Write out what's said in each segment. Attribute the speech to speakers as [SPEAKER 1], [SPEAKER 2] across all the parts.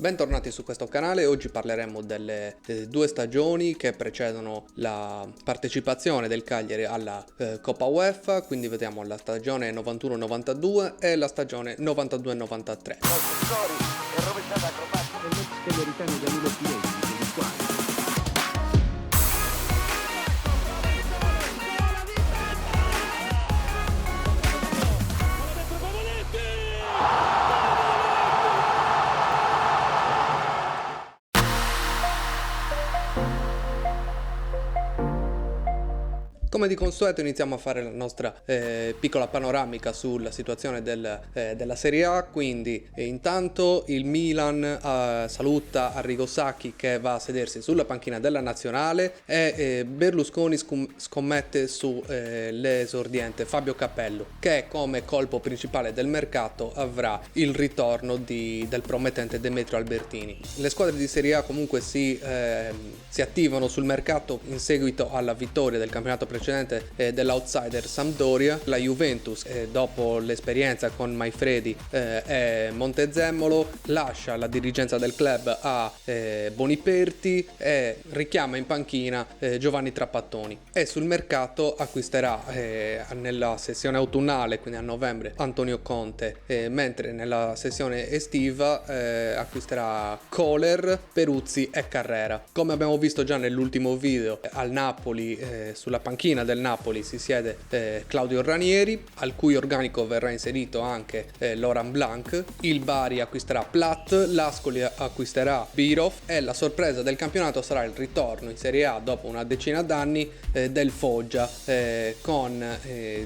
[SPEAKER 1] Bentornati su questo canale. Oggi parleremo delle due stagioni che precedono la partecipazione del Cagliari alla Coppa UEFA, quindi vediamo la stagione 91-92 e la stagione 92-93. Come di consueto iniziamo a fare la nostra piccola panoramica sulla situazione della Serie A, quindi intanto il Milan saluta Arrigo Sacchi che va a sedersi sulla panchina della Nazionale e Berlusconi scommette su l'esordiente Fabio Capello, che come colpo principale del mercato avrà il ritorno del promettente Demetrio Albertini. Le squadre di Serie A comunque si attivano sul mercato in seguito alla vittoria del campionato precedente dell'outsider Sampdoria. La Juventus, dopo l'esperienza con Maifredi e Montezemolo, lascia la dirigenza del club a Boniperti e richiama in panchina Giovanni Trapattoni, e sul mercato acquisterà nella sessione autunnale, quindi a novembre, Antonio Conte, mentre nella sessione estiva acquisterà Kohler, Peruzzi e Carrera. Come abbiamo visto già nell'ultimo video, al Napoli, sulla panchina del Napoli si siede Claudio Ranieri, al cui organico verrà inserito anche Laurent Blanc. Il Bari acquisterà Platt, l'Ascoli acquisterà Birov e la sorpresa del campionato sarà il ritorno in Serie A dopo una decina d'anni del Foggia, con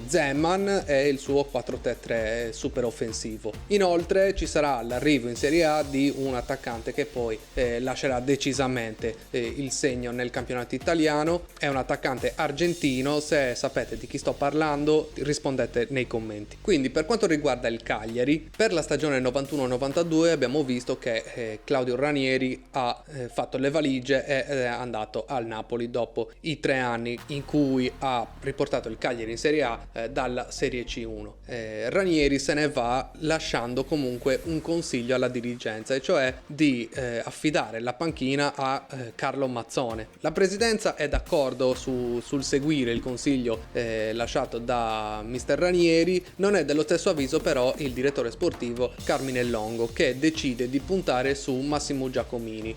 [SPEAKER 1] Zeman e il suo 4-3-3 super offensivo. Inoltre ci sarà l'arrivo in Serie A di un attaccante che poi lascerà decisamente il segno nel campionato italiano. È un attaccante argentino. Se sapete di chi sto parlando, rispondete nei commenti. Quindi, per quanto riguarda il Cagliari, per la stagione 91-92 abbiamo visto che Claudio Ranieri ha fatto le valigie e è andato al Napoli dopo i 3 anni in cui ha riportato il Cagliari in Serie A dalla Serie C1. Ranieri se ne va lasciando comunque un consiglio alla dirigenza, e cioè di affidare la panchina a Carlo Mazzone. La presidenza è d'accordo sul seguire il consiglio lasciato da mister Ranieri. Non è dello stesso avviso però il direttore sportivo Carmine Longo, che decide di puntare su Massimo Giacomini,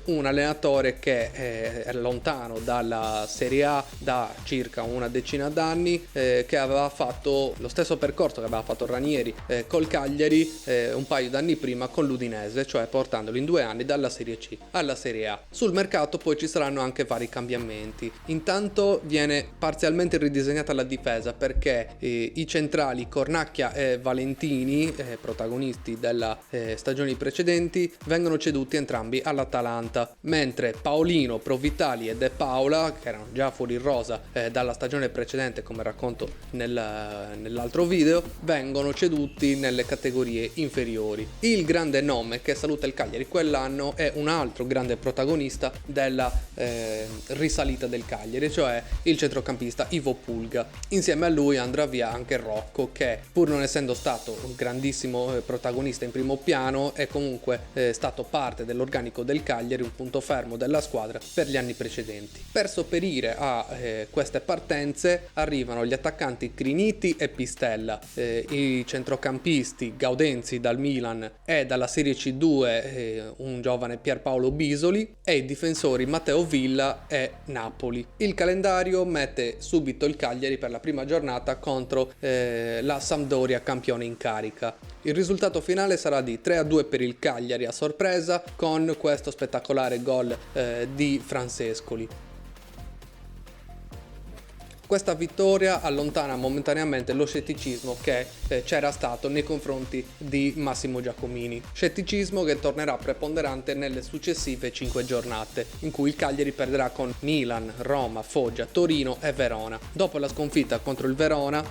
[SPEAKER 1] un allenatore che è lontano dalla Serie A da circa una decina d'anni, che aveva fatto lo stesso percorso che aveva fatto Ranieri col Cagliari un paio d'anni prima con l'Udinese, cioè portandolo in 2 anni dalla Serie C alla Serie A. Sul mercato poi ci saranno anche vari cambiamenti. Intanto viene parzialmente ridisegnata la difesa, perché i centrali Cornacchia e Valentini, protagonisti della stagioni precedenti, vengono ceduti entrambi all'Atalanta, mentre Paolino, Provitali e De Paola, che erano già fuori rosa dalla stagione precedente come racconto nell'altro video, vengono ceduti nelle categorie inferiori. Il grande nome che saluta il Cagliari quell'anno è un altro grande protagonista della risalita del Cagliari, cioè il centrocampista Ivo Pulga. Insieme a lui andrà via anche Rocco, che pur non essendo stato un grandissimo protagonista in primo piano è comunque stato parte dell'organico del Cagliari, un punto fermo della squadra per gli anni precedenti. Per sopperire a queste partenze arrivano gli attaccanti Criniti e Pistella, i centrocampisti Gaudenzi dal Milan e dalla Serie C2 un giovane Pierpaolo Bisoli, e i difensori Matteo Villa e Napoli. Il calendario mette subito il Cagliari per la prima giornata contro la Sampdoria, campione in carica. Il risultato finale sarà di 3-2 per il Cagliari a sorpresa, con questo spettacolare gol di Francescoli. Questa vittoria allontana momentaneamente lo scetticismo che c'era stato nei confronti di Massimo Giacomini, scetticismo che tornerà preponderante nelle successive 5 giornate, in cui il Cagliari perderà con Milan, Roma, Foggia, Torino e Verona. Dopo la sconfitta contro il Verona,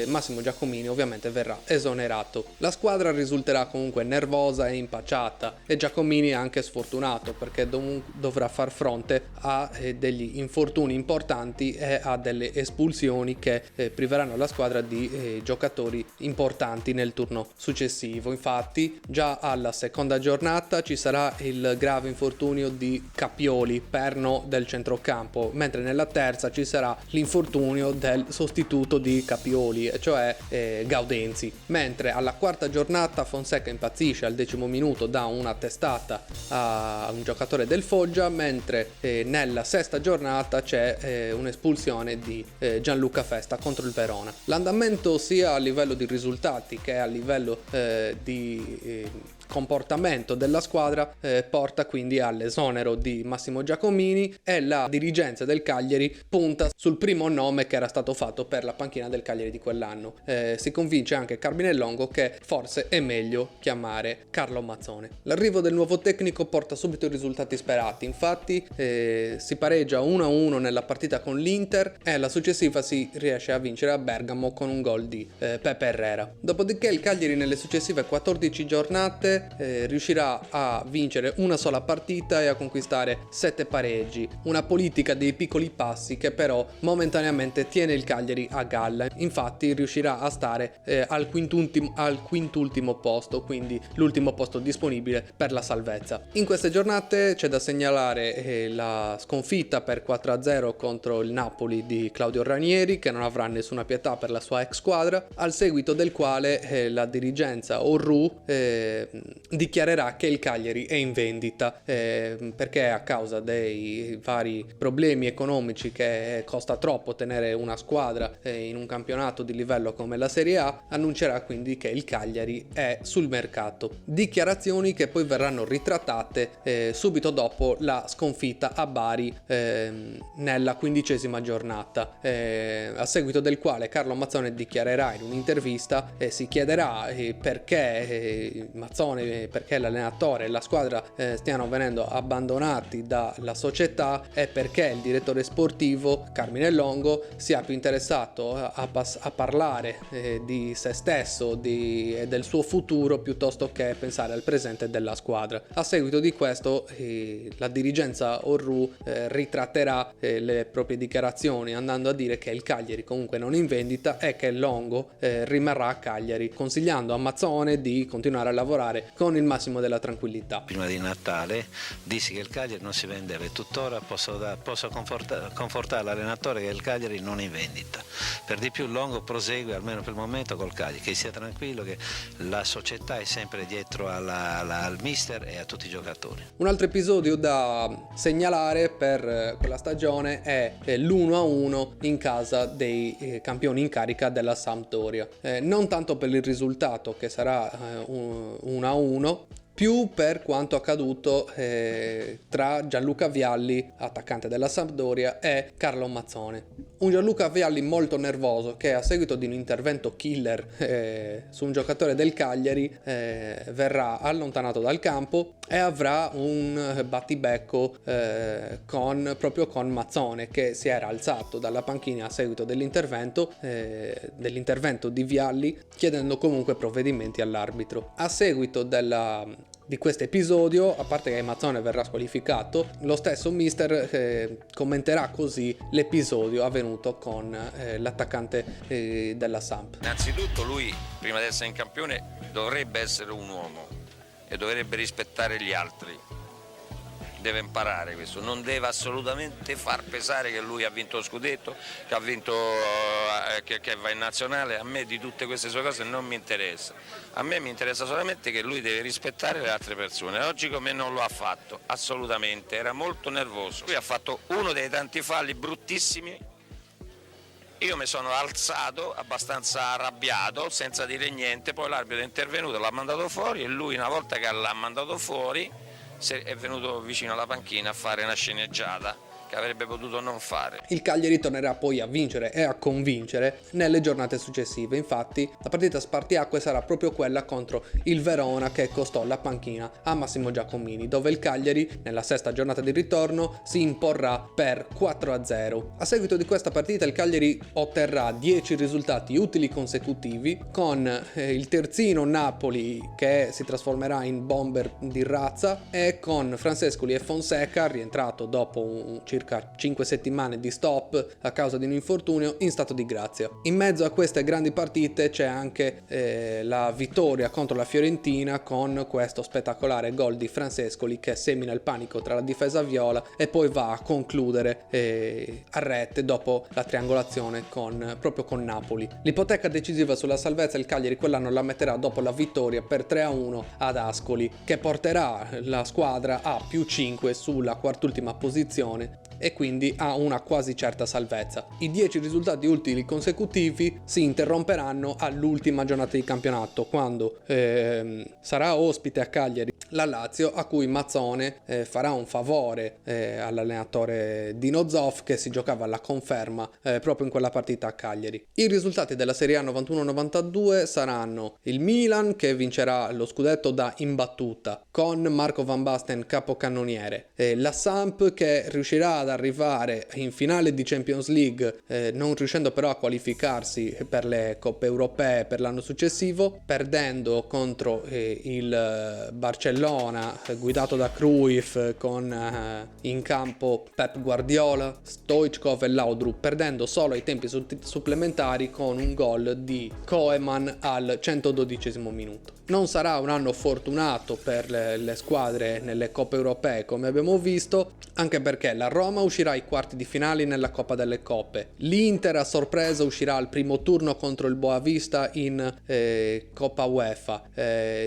[SPEAKER 1] Massimo Giacomini ovviamente verrà esonerato. La squadra risulterà comunque nervosa e impacciata, e Giacomini è anche sfortunato perché dovrà far fronte a degli infortuni importanti e a delle espulsioni che priveranno la squadra di giocatori importanti nel turno successivo. Infatti già alla seconda giornata ci sarà il grave infortunio di Capioli, perno del centrocampo, mentre nella terza ci sarà l'infortunio del sostituto di Capioli, cioè Gaudenzi. Mentre alla quarta giornata Fonseca impazzisce al 10° minuto, dà una testata a un giocatore del Foggia, mentre nella sesta giornata c'è un'espulsione di Gianluca Festa contro il Verona. L'andamento sia a livello di risultati che a livello di comportamento della squadra porta quindi all'esonero di Massimo Giacomini, e la dirigenza del Cagliari punta sul primo nome che era stato fatto per la panchina del Cagliari di quell'anno. Si convince anche Carmine Longo che forse è meglio chiamare Carlo Mazzone. L'arrivo del nuovo tecnico porta subito i risultati sperati, infatti si pareggia 1-1 nella partita con l'Inter e alla successiva si riesce a vincere a Bergamo con un gol di Pepe Herrera. Dopodiché il Cagliari nelle successive 14 giornate riuscirà a vincere una sola partita e a conquistare 7 pareggi, una politica dei piccoli passi che però momentaneamente tiene il Cagliari a galla. Infatti riuscirà a stare al quintultimo posto, quindi l'ultimo posto disponibile per la salvezza. In queste giornate c'è da segnalare la sconfitta per 4-0 contro il Napoli di Claudio Ranieri, che non avrà nessuna pietà per la sua ex squadra, al seguito del quale la dirigenza Orru dichiarerà che il Cagliari è in vendita perché a causa dei vari problemi economici che costa troppo tenere una squadra in un campionato di livello come la Serie A, annuncerà quindi che il Cagliari è sul mercato. Dichiarazioni che poi verranno ritrattate subito dopo la sconfitta a Bari nella 15ª giornata, a seguito del quale Carlo Mazzone dichiarerà in un'intervista e si chiederà perché Mazzone, perché l'allenatore e la squadra stiano venendo abbandonati dalla società e perché il direttore sportivo Carmine Longo sia più interessato a parlare di se stesso e del suo futuro piuttosto che pensare al presente della squadra. A seguito di questo la dirigenza Orru ritratterà le proprie dichiarazioni andando a dire che il Cagliari comunque non è in vendita e che Longo rimarrà a Cagliari, consigliando a Mazzone di continuare a lavorare con il massimo della tranquillità.
[SPEAKER 2] Prima di Natale dissi che il Cagliari non si vendeva e tuttora posso confortare l'allenatore che il Cagliari non è in vendita. Per di più Longo prosegue almeno per il momento col Cagliari, che sia tranquillo che la società è sempre dietro al mister e a tutti i giocatori.
[SPEAKER 1] Un altro episodio da segnalare per quella stagione è l'1-1 in casa dei campioni in carica della Sampdoria, non tanto per il risultato che sarà 1-1, più per quanto accaduto tra Gianluca Vialli, attaccante della Sampdoria, e Carlo Mazzone. Un Gianluca Vialli molto nervoso che a seguito di un intervento killer su un giocatore del Cagliari verrà allontanato dal campo e avrà un battibecco proprio con Mazzone, che si era alzato dalla panchina a seguito dell'intervento di Vialli, chiedendo comunque provvedimenti all'arbitro. A seguito di questo episodio, a parte che Mazzone verrà squalificato, lo stesso mister commenterà così l'episodio avvenuto con l'attaccante della Samp.
[SPEAKER 3] Innanzitutto lui, prima di essere in campione, dovrebbe essere un uomo e dovrebbe rispettare gli altri. Deve imparare questo, non deve assolutamente far pesare che lui ha vinto lo scudetto, che ha vinto, che va in nazionale. A me di tutte queste sue cose non mi interessa, a me mi interessa solamente che lui deve rispettare le altre persone. Oggi come non lo ha fatto, assolutamente, era molto nervoso. Lui ha fatto uno dei tanti falli bruttissimi. Io mi sono alzato abbastanza arrabbiato senza dire niente, poi l'arbitro è intervenuto, l'ha mandato fuori e lui, una volta che l'ha mandato fuori, è venuto vicino alla panchina a fare una sceneggiata che avrebbe potuto non fare.
[SPEAKER 1] Il Cagliari tornerà poi a vincere e a convincere nelle giornate successive. Infatti la partita spartiacque sarà proprio quella contro il Verona, che costò la panchina a Massimo Giacomini, dove il Cagliari nella sesta giornata di ritorno si imporrà per 4-0. A seguito di questa partita il Cagliari otterrà 10 risultati utili consecutivi, con il terzino Napoli che si trasformerà in bomber di razza, e con Francescoli e Fonseca, rientrato dopo circa 5 settimane di stop a causa di un infortunio, in stato di grazia. In mezzo a queste grandi partite c'è anche la vittoria contro la Fiorentina con questo spettacolare gol di Francescoli che semina il panico tra la difesa viola e poi va a concludere a rete dopo la triangolazione proprio con Napoli. L'ipoteca decisiva sulla salvezza il Cagliari quell'anno la metterà dopo la vittoria per 3-1 ad Ascoli, che porterà la squadra a +5 sulla quart'ultima posizione e quindi ha una quasi certa salvezza. I 10 risultati utili consecutivi si interromperanno all'ultima giornata di campionato, quando sarà ospite a Cagliari la Lazio, a cui Mazzone farà un favore all'allenatore Dino Zoff, che si giocava la conferma proprio in quella partita a Cagliari. I risultati della Serie A 91-92 saranno il Milan, che vincerà lo scudetto da imbattuta con Marco Van Basten capocannoniere, la Samp, che riuscirà ad arrivare in finale di Champions League, non riuscendo però a qualificarsi per le coppe europee per l'anno successivo, perdendo contro il Barcellona guidato da Cruyff, con in campo Pep Guardiola, Stoichkov e Laudrup, perdendo solo ai tempi supplementari con un gol di Koeman al 112° minuto. Non sarà un anno fortunato per le squadre nelle coppe europee, come abbiamo visto, anche perché la Roma uscirà ai quarti di finale nella Coppa delle Coppe, l'Inter a sorpresa uscirà al primo turno contro il Boavista in Coppa UEFA,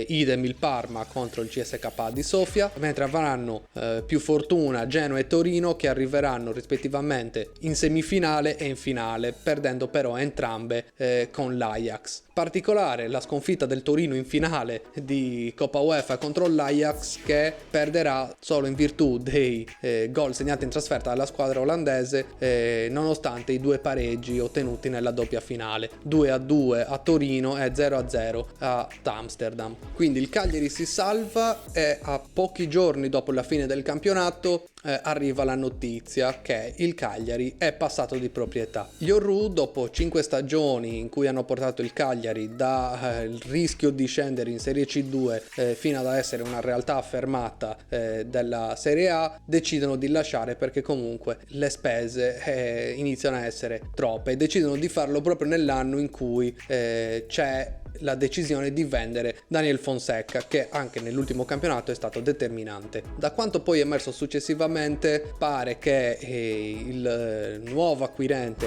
[SPEAKER 1] idem il Parma contro il CSKA di Sofia, mentre avranno più fortuna Genoa e Torino, che arriveranno rispettivamente in semifinale e in finale, perdendo però entrambe con l'Ajax. Particolare la sconfitta del Torino in finale di Coppa UEFA contro l'Ajax, che perderà solo in virtù dei gol segnati in trasferta dalla squadra olandese, nonostante i 2 pareggi ottenuti nella doppia finale, 2-2 a Torino e 0-0 ad Amsterdam. Quindi il Cagliari si salva e a pochi giorni dopo la fine del campionato arriva la notizia che il Cagliari è passato di proprietà. Gli Orru, dopo 5 stagioni in cui hanno portato il Cagliari dal rischio di scendere in Serie C2 fino ad essere una realtà affermata della Serie A, decidono di lasciare perché comunque le spese iniziano a essere troppe, e decidono di farlo proprio nell'anno in cui c'è la decisione di vendere Daniel Fonseca, che anche nell'ultimo campionato è stato determinante. Da quanto poi è emerso successivamente, pare che il nuovo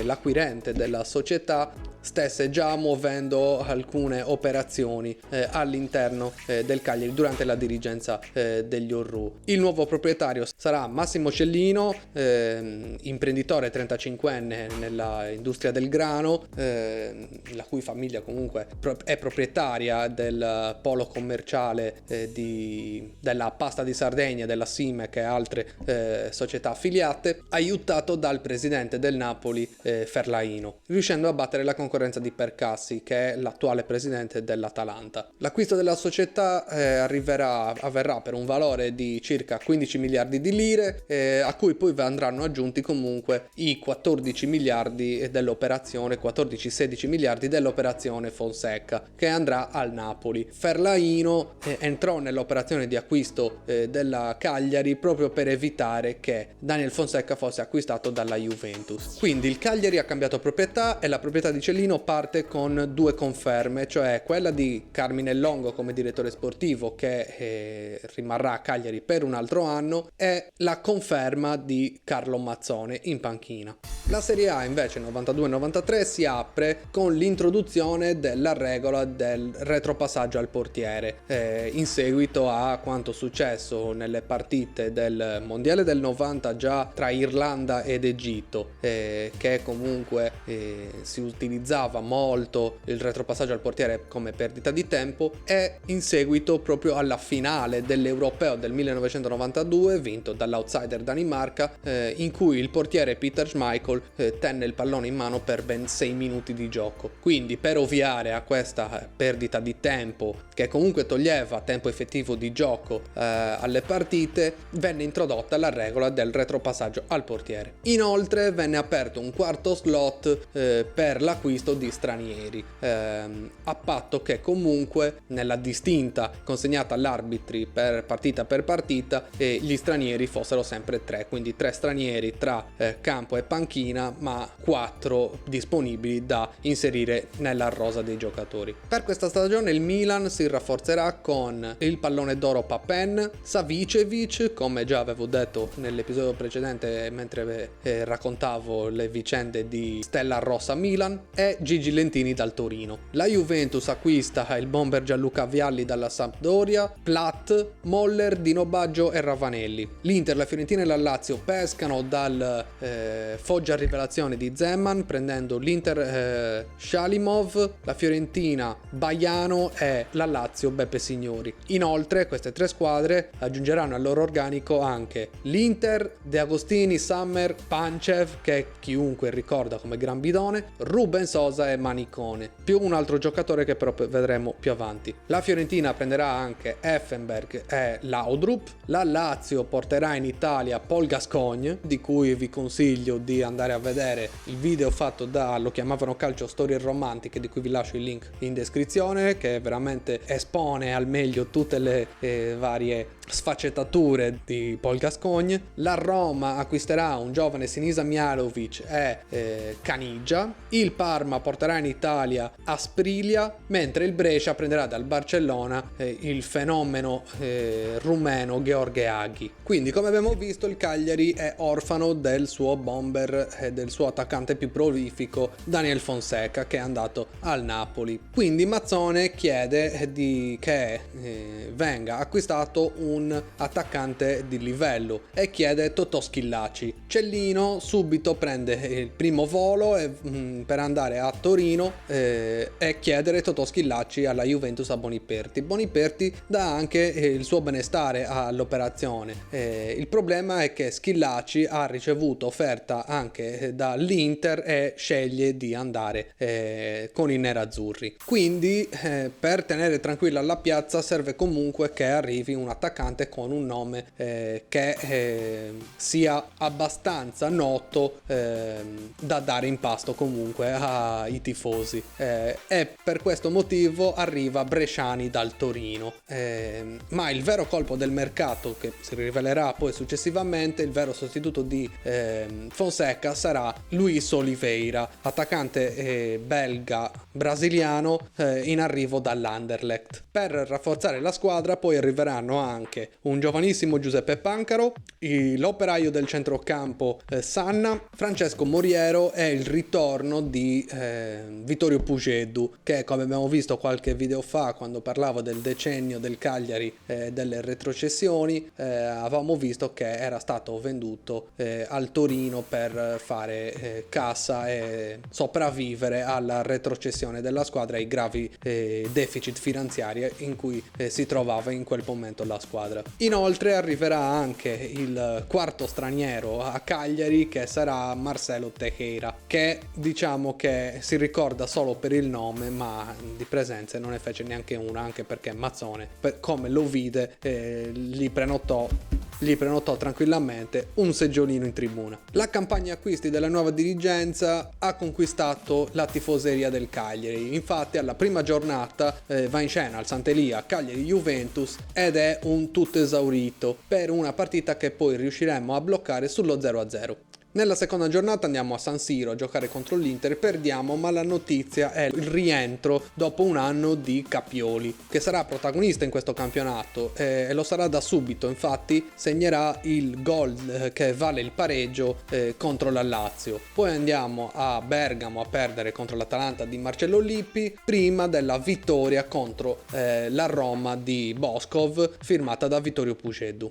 [SPEAKER 1] l'acquirente della società, stesse già muovendo alcune operazioni all'interno del Cagliari durante la dirigenza degli Orru. Il nuovo proprietario sarà Massimo Cellino, imprenditore 35enne nella industria del grano, la cui famiglia comunque è proprietaria del polo commerciale della pasta di Sardegna, della Simec e altre società affiliate, aiutato dal presidente del Napoli Ferlaino, riuscendo a battere la concorrenza di Percassi, che è l'attuale presidente dell'Atalanta. L'acquisto della società avverrà per un valore di circa 15 miliardi di lire, a cui poi andranno aggiunti comunque i 14 miliardi dell'operazione, 14-16 miliardi dell'operazione Fonseca, che andrà al Napoli. Ferlaino entrò nell'operazione di acquisto della Cagliari proprio per evitare che Daniel Fonseca fosse acquistato dalla Juventus. Quindi il Cagliari ha cambiato proprietà e la proprietà di Cellino parte con 2 conferme, cioè quella di Carmine Longo come direttore sportivo, che rimarrà a Cagliari per un altro anno, e la conferma di Carlo Mazzone in panchina. La Serie A invece 92-93 si apre con l'introduzione della regola del retropassaggio al portiere, in seguito a quanto successo nelle partite del mondiale del 90 già tra Irlanda ed Egitto, che comunque si utilizzava molto il retropassaggio al portiere come perdita di tempo, e in seguito proprio alla finale dell'Europeo del 1992 vinto dall'outsider Danimarca, in cui il portiere Peter Schmeichel tenne il pallone in mano per ben 6 minuti di gioco. Quindi, per ovviare a questa perdita di tempo, che comunque toglieva tempo effettivo di gioco alle partite, venne introdotta la regola del retropassaggio al portiere. Inoltre venne aperto un quarto slot per l'acquisto l'acquisto di stranieri, a patto che comunque nella distinta consegnata all'arbitri per partita gli stranieri fossero sempre 3, quindi 3 stranieri tra campo e panchina, ma 4 disponibili da inserire nella rosa dei giocatori. Per questa stagione il Milan si rafforzerà con il pallone d'oro Papen, Savicevic, come già avevo detto nell'episodio precedente mentre raccontavo le vicende di Stella Rossa Milan, e Gigi Lentini dal Torino. La Juventus acquista il bomber Gianluca Vialli dalla Sampdoria, Platt, Moller, Dino Baggio e Ravanelli. L'Inter, la Fiorentina e la Lazio pescano dal Foggia Rivelazione di Zeman, prendendo l'Inter Shalimov, la Fiorentina Baiano e la Lazio Beppe Signori. Inoltre queste 3 squadre aggiungeranno al loro organico anche l'Inter, De Agostini, Summer, Pancev, che chiunque ricorda come gran bidone, Ruben Sosa e Manicone, più un altro giocatore che però vedremo più avanti. La Fiorentina prenderà anche Effenberg e Laudrup, la Lazio porterà in Italia Paul Gascogne, di cui vi consiglio di andare a vedere il video fatto lo chiamavano Calcio Storie Romantiche, di cui vi lascio il link in descrizione, che veramente espone al meglio tutte le varie sfaccettature di Paul Gascogne. La Roma acquisterà un giovane Sinisa Mihajlovic e Caniggia. Il Parma porterà in Italia Asprilla, mentre il Brescia prenderà dal Barcellona il fenomeno rumeno Gheorghe Aghi. Quindi, come abbiamo visto, il Cagliari è orfano del suo bomber e del suo attaccante più prolifico Daniel Fonseca, che è andato al Napoli. Quindi Mazzone chiede che venga acquistato un attaccante di livello e chiede Totò Schillaci. Cellino subito prende il primo volo per andare a Torino e chiedere Totò Schillaci alla Juventus a Boniperti. Boniperti dà anche il suo benestare all'operazione. Il problema è che Schillaci ha ricevuto offerta anche dall'Inter e sceglie di andare con i nerazzurri. Quindi per tenere tranquilla la piazza serve comunque che arrivi un attaccante con un nome che sia abbastanza noto da dare in pasto comunque ai tifosi, e per questo motivo arriva Bresciani dal Torino, ma il vero colpo del mercato, che si rivelerà poi successivamente, il vero sostituto di Fonseca, sarà Luis Oliveira, attaccante belga brasiliano in arrivo dall'Anderlecht. Per rafforzare la squadra poi arriveranno anche un giovanissimo Giuseppe Pancaro, l'operaio del centrocampo Sanna, Francesco Moriero e il ritorno di Vittorio Pugedu, che, come abbiamo visto qualche video fa quando parlavo del decennio del Cagliari delle retrocessioni, avevamo visto che era stato venduto al Torino per fare cassa e sopravvivere alla retrocessione della squadra e ai gravi deficit finanziari in cui si trovava in quel momento la squadra. Inoltre arriverà anche il quarto straniero a Cagliari, che sarà Marcelo Teixeira, che diciamo che si ricorda solo per il nome, ma di presenze non ne fece neanche una, anche perché Mazzone, come lo vide, gli prenotò tranquillamente un seggiolino in tribuna. La campagna acquisti della nuova dirigenza ha conquistato la tifoseria del Cagliari. Infatti alla prima giornata va in scena al Sant'Elia Cagliari-Juventus ed è un tutto esaurito per una partita che poi riusciremo a bloccare sullo 0-0. Nella seconda giornata andiamo a San Siro a giocare contro l'Inter, perdiamo, ma la notizia è il rientro dopo un anno di Capioli, che sarà protagonista in questo campionato e lo sarà da subito. Infatti segnerà il gol che vale il pareggio contro la Lazio. Poi andiamo a Bergamo a perdere contro l'Atalanta di Marcello Lippi, prima della vittoria contro la Roma di Boskov, firmata da Vittorio Pugedu.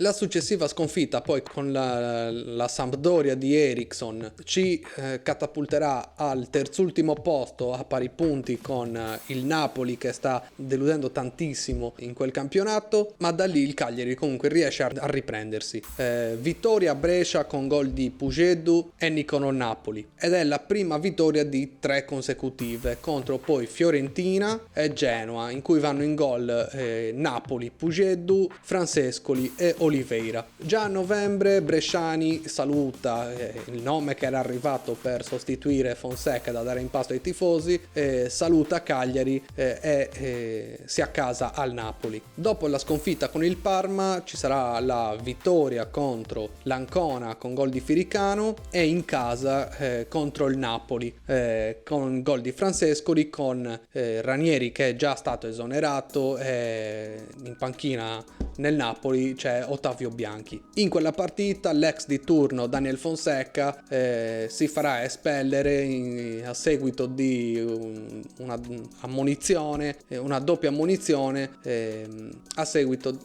[SPEAKER 1] La successiva sconfitta poi con la Sampdoria di Eriksson ci catapulterà al terzultimo posto a pari punti con il Napoli, che sta deludendo tantissimo in quel campionato, ma da lì il Cagliari comunque riesce a riprendersi. Vittoria a Brescia con gol di Pugedu e Nicolò Napoli, ed è la prima vittoria di 3 consecutive contro poi Fiorentina e Genoa, in cui vanno in gol Napoli, Pugedu, Francescoli e Oliveira. Già a novembre Bresciani saluta il nome che era arrivato per sostituire Fonseca da dare in pasto ai tifosi, saluta Cagliari e si accasa al Napoli. Dopo la sconfitta con il Parma ci sarà la vittoria contro l'Ancona con gol di Firicano e in casa contro il Napoli con gol di Francescoli, con Ranieri che è già stato esonerato, in panchina nel Napoli c'è Ottavio Bianchi. In quella partita l'ex di turno Daniel Fonseca si farà espellere a seguito di una doppia ammonizione a seguito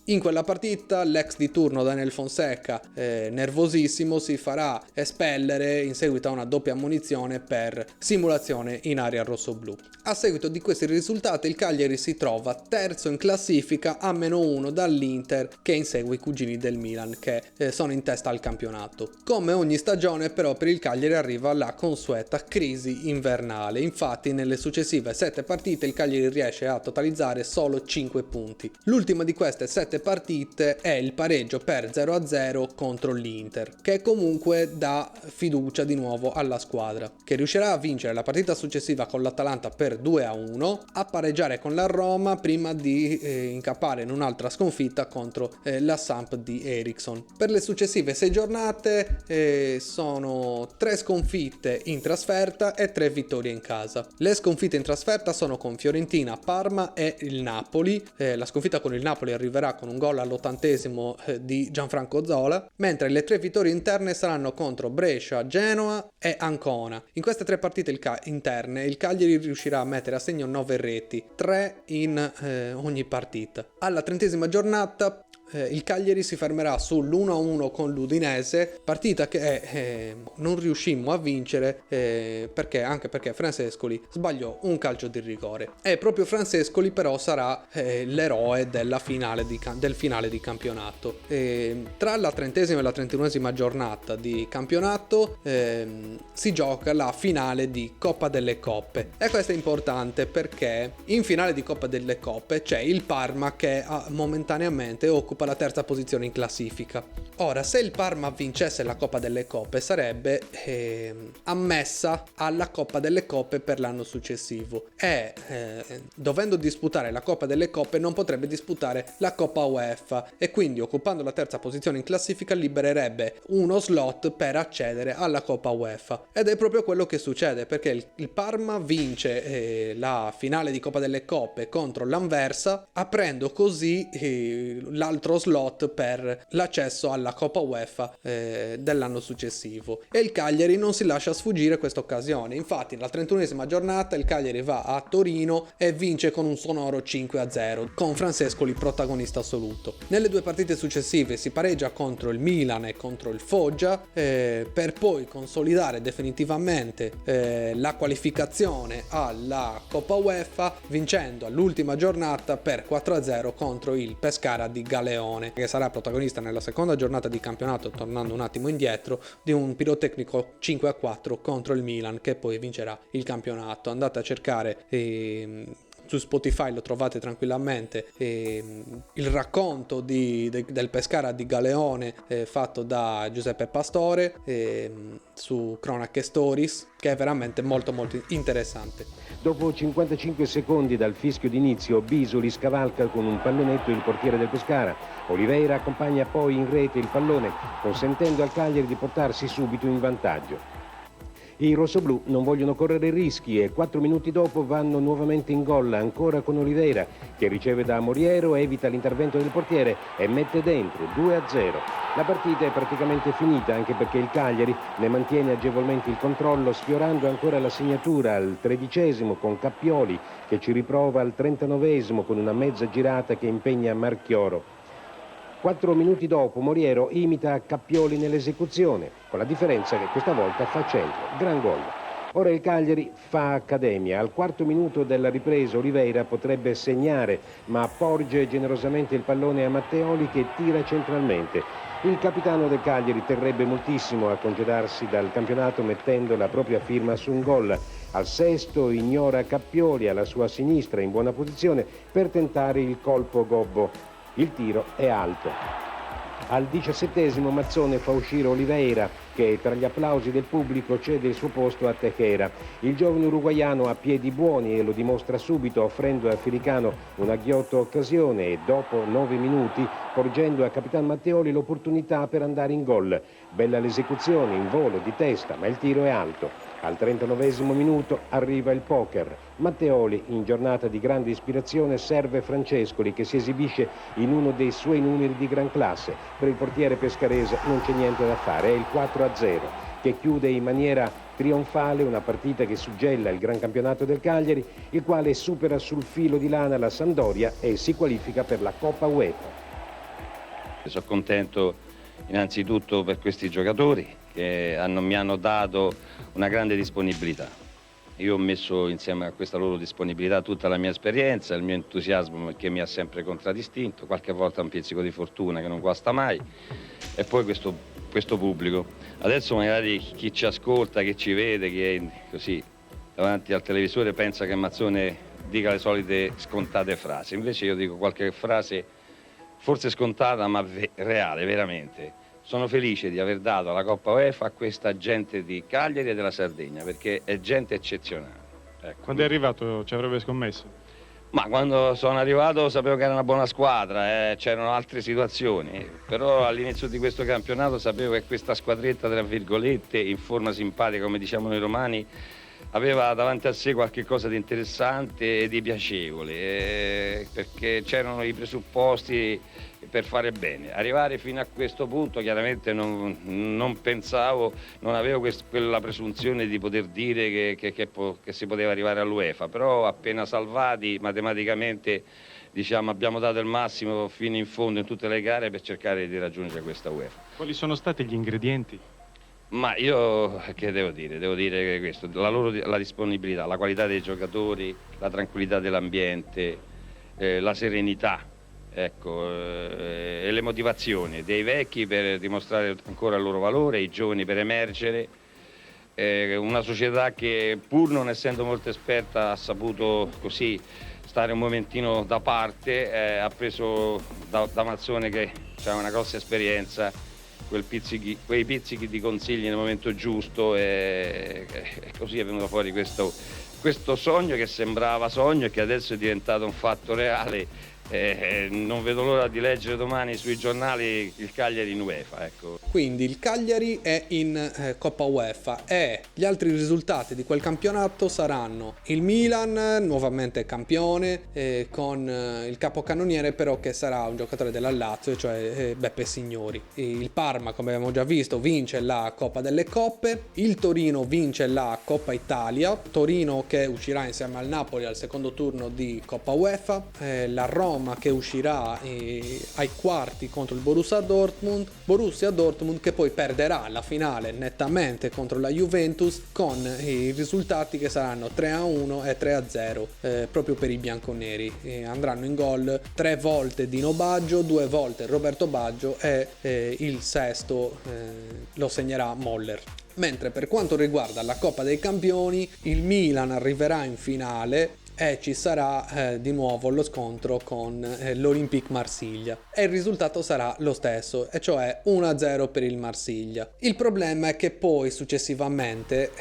[SPEAKER 1] in quella partita l'ex di turno Daniel Fonseca nervosissimo si farà espellere in seguito a una doppia ammonizione per simulazione in area rossoblù. A seguito di questi risultati il Cagliari si trova terzo in classifica a -1 dall'Inter, che insegue i cugini del Milan che sono in testa al campionato. Come ogni stagione però per il Cagliari arriva la consueta crisi invernale, infatti nelle successive 7 partite il Cagliari riesce a totalizzare solo 5 punti. L'ultima di queste 7 partite è il pareggio per 0-0 contro l'Inter, che comunque dà fiducia di nuovo alla squadra, che riuscirà a vincere la partita successiva con l'Atalanta per 2-1, a pareggiare con la Roma prima di incappare in un'altra sconfitta contro la Samp di Eriksson. Per le successive 6 giornate sono 3 sconfitte in trasferta e 3 vittorie in casa. Le sconfitte in trasferta sono con Fiorentina, Parma e il Napoli. La sconfitta con il Napoli arriverà con un gol all'80° di Gianfranco Zola, mentre le 3 vittorie interne saranno contro Brescia, Genoa e Ancona. In queste 3 partite interne il Cagliari riuscirà a mettere a segno 9 reti, 3 in ogni partita. Alla 30ª giornata il Cagliari si fermerà sull'1-1 con l'Udinese, partita che non riuscimmo a vincere anche perché Francescoli sbagliò un calcio di rigore, e proprio Francescoli però sarà l'eroe del finale di campionato. Tra la 30ª e la 31ª giornata di campionato si gioca la finale di Coppa delle Coppe, e questo è importante perché in finale di Coppa delle Coppe c'è il Parma che momentaneamente occupa la terza posizione in classifica. Ora, se il Parma vincesse la Coppa delle Coppe sarebbe ammessa alla Coppa delle Coppe per l'anno successivo e dovendo disputare la Coppa delle Coppe non potrebbe disputare la Coppa UEFA, e quindi occupando la terza posizione in classifica libererebbe uno slot per accedere alla Coppa UEFA, ed è proprio quello che succede perché il Parma vince la finale di Coppa delle Coppe contro l'Anversa, aprendo così l'altro slot per l'accesso alla Coppa UEFA dell'anno successivo, e il Cagliari non si lascia sfuggire questa occasione. Infatti nella 31ª giornata il Cagliari va a Torino e vince con un sonoro 5-0 con Francescoli protagonista assoluto. Nelle 2 partite successive si pareggia contro il Milan e contro il Foggia per poi consolidare definitivamente la qualificazione alla Coppa UEFA vincendo all'ultima giornata per 4-0 contro il Pescara di Galeone, che sarà protagonista nella seconda giornata di campionato, tornando un attimo indietro, di un pirotecnico 5-4 contro il Milan, che poi vincerà il campionato. Andate a cercare su Spotify, lo trovate tranquillamente, il racconto del Pescara di Galeone fatto da Giuseppe Pastore su Cronache Stories, che è veramente molto molto interessante.
[SPEAKER 4] Dopo 55 secondi dal fischio d'inizio, Bisoli scavalca con un pallonetto il portiere del Pescara. Oliveira accompagna poi in rete il pallone, consentendo al Cagliari di portarsi subito in vantaggio. I rossoblù non vogliono correre rischi e 4 minuti dopo vanno nuovamente in gol, ancora con Oliveira, che riceve da Moriero, evita l'intervento del portiere e mette dentro 2-0. La partita è praticamente finita, anche perché il Cagliari ne mantiene agevolmente il controllo, sfiorando ancora la segnatura al 13° con Cappioli, che ci riprova al 39° con una mezza girata che impegna Marchioro. 4 minuti dopo Moriero imita Cappioli nell'esecuzione, con la differenza che questa volta fa centro. Gran gol. Ora il Cagliari fa accademia. Al 4° minuto della ripresa Oliveira potrebbe segnare, ma porge generosamente il pallone a Matteoli, che tira centralmente. Il capitano del Cagliari terrebbe moltissimo a congedarsi dal campionato mettendo la propria firma su un gol. Al 6° ignora Cappioli alla sua sinistra in buona posizione per tentare il colpo gobbo. Il tiro è alto. Al 17esimo Mazzone fa uscire Oliveira, che tra gli applausi del pubblico cede il suo posto a Tejera. Il giovane uruguaiano ha piedi buoni e lo dimostra subito, offrendo a Filicano una ghiotta occasione e dopo 9 minuti porgendo a Capitan Matteoli l'opportunità per andare in gol. Bella l'esecuzione, in volo, di testa, ma il tiro è alto. Al 39esimo minuto arriva il poker. Matteoli, in giornata di grande ispirazione, serve Francescoli, che si esibisce in uno dei suoi numeri di gran classe. Per il portiere pescarese non c'è niente da fare, è il 4-0 che chiude in maniera trionfale una partita che suggella il gran campionato del Cagliari, il quale supera sul filo di lana la Sampdoria e si qualifica per la Coppa UEFA.
[SPEAKER 5] Sono contento innanzitutto per questi giocatori che mi hanno dato una grande disponibilità. Io ho messo insieme a questa loro disponibilità tutta la mia esperienza, il mio entusiasmo che mi ha sempre contraddistinto, qualche volta un pizzico di fortuna che non guasta mai, e poi questo pubblico. Adesso magari chi ci ascolta, chi ci vede, chi è così davanti al televisore pensa che Mazzone dica le solite scontate frasi, invece io dico qualche frase forse scontata ma reale, veramente. Sono felice di aver dato la Coppa UEFA a questa gente di Cagliari e della Sardegna, perché è gente eccezionale. Ecco.
[SPEAKER 6] Quando è arrivato ci avrebbe scommesso?
[SPEAKER 5] Ma quando sono arrivato sapevo che era una buona squadra, c'erano altre situazioni, però all'inizio di questo campionato sapevo che questa squadretta, tra virgolette, in forma simpatica, come diciamo noi romani, aveva davanti a sé qualche cosa di interessante e di piacevole, perché c'erano i presupposti per fare bene. Arrivare fino a questo punto chiaramente non pensavo, non avevo quella presunzione di poter dire che si poteva arrivare all'UEFA, però appena salvati matematicamente diciamo, abbiamo dato il massimo fino in fondo in tutte le gare per cercare di raggiungere questa UEFA.
[SPEAKER 6] Quali sono stati gli ingredienti?
[SPEAKER 5] Ma io che devo dire? Devo dire che questo, la disponibilità, la qualità dei giocatori, la tranquillità dell'ambiente, la serenità, ecco, e le motivazioni dei vecchi per dimostrare ancora il loro valore, i giovani per emergere, una società che pur non essendo molto esperta ha saputo così stare un momentino da parte, ha preso da Mazzone che ha una grossa esperienza, quei pizzichi di consigli nel momento giusto e così è venuto fuori questo sogno che sembrava sogno e che adesso è diventato un fatto reale. Non vedo l'ora di leggere domani sui giornali il Cagliari in UEFA, ecco.
[SPEAKER 1] Quindi il Cagliari è in Coppa UEFA e gli altri risultati di quel campionato saranno il Milan, nuovamente campione, con il capocannoniere però che sarà un giocatore della Lazio, cioè Beppe Signori. Il Parma, come abbiamo già visto, vince la Coppa delle Coppe, il Torino vince la Coppa Italia, Torino che uscirà insieme al Napoli al secondo turno di Coppa UEFA, la Roma che uscirà ai quarti contro il Borussia Dortmund che poi perderà la finale nettamente contro la Juventus con i risultati che saranno 3-1 e 3-0 proprio per i bianconeri. Andranno in gol 3 volte Dino Baggio, 2 volte Roberto Baggio e il sesto lo segnerà Moller. Mentre per quanto riguarda la Coppa dei Campioni, il Milan arriverà in finale e ci sarà di nuovo lo scontro con l'Olympique Marsiglia e il risultato sarà lo stesso, e cioè 1-0 per il Marsiglia. Il problema è che poi successivamente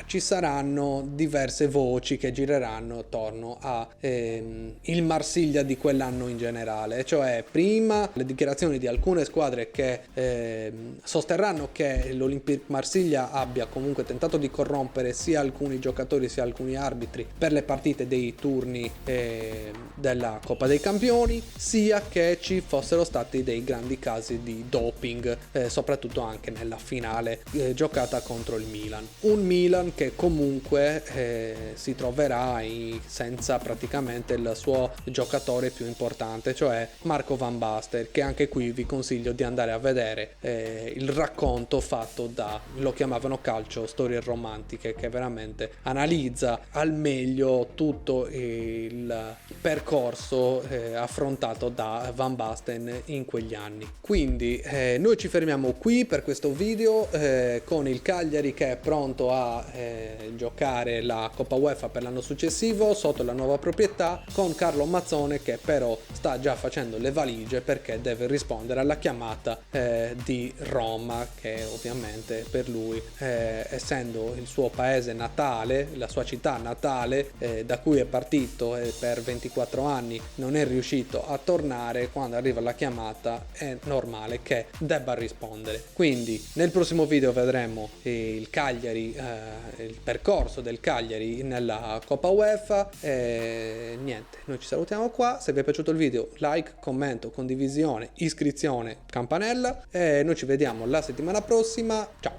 [SPEAKER 1] ci saranno diverse voci che gireranno attorno a il Marsiglia di quell'anno in generale, cioè prima le dichiarazioni di alcune squadre che sosterranno che l'Olympique Marsiglia abbia comunque tentato di corrompere sia alcuni giocatori sia alcuni arbitri per le partite dei turni della Coppa dei Campioni, sia che ci fossero stati dei grandi casi di doping, soprattutto anche nella finale giocata contro il Milan. Un Milan che comunque si troverà senza praticamente il suo giocatore più importante, cioè Marco Van Basten, che anche qui vi consiglio di andare a vedere il racconto fatto lo chiamavano calcio storie romantiche, che veramente analizza al meglio tutto tutto il percorso affrontato da Van Basten in quegli anni. Quindi noi ci fermiamo qui per questo video con il Cagliari che è pronto a giocare la Coppa UEFA per l'anno successivo sotto la nuova proprietà, con Carlo Mazzone che però sta già facendo le valigie perché deve rispondere alla chiamata di Roma, che ovviamente per lui, essendo il suo paese natale, la sua città natale, da cui è partito e per 24 anni non è riuscito a tornare, quando arriva la chiamata è normale che debba rispondere. Quindi nel prossimo video vedremo il Cagliari, il percorso del Cagliari nella Coppa UEFA. E niente, noi ci salutiamo qua. Se vi è piaciuto il video, like, commento, condivisione, iscrizione, campanella, e noi ci vediamo la settimana prossima. Ciao!